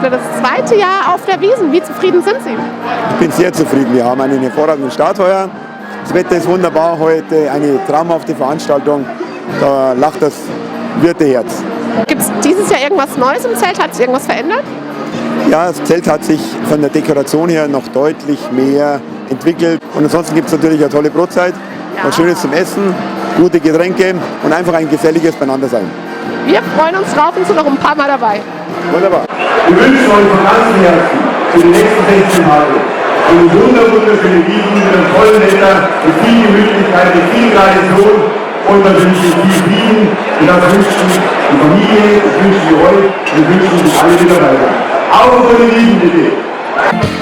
gerade das zweite Jahr auf der Wiesn. Wie zufrieden sind Sie? Ich bin sehr zufrieden. Wir haben einen hervorragenden Start heuer. Das Wetter ist wunderbar heute, eine traumhafte Veranstaltung. Da lacht das Wirteherz. Gibt es dieses Jahr irgendwas Neues im Zelt? Hat sich irgendwas verändert? Ja, das Zelt hat sich von der Dekoration her noch deutlich mehr entwickelt. Und ansonsten gibt es natürlich eine tolle Brotzeit, was Schönes zum Essen, gute Getränke und einfach ein geselliges Beieinandersein. Wir freuen uns drauf und sind noch ein paar Mal dabei. Wunderbar. Wir wünschen euch von ganzem Herzen für die nächsten 16 Tage eine wunderschöne Wiesn mit einem tollen Wetter, mit viel Gemütlichkeit, mit viel Tradition und wir wünschen viel Frieden und das wünschen die Familie, das wünschen wir euch und wir wünschen uns alle wieder weiter. Auf die Wiesn bitte!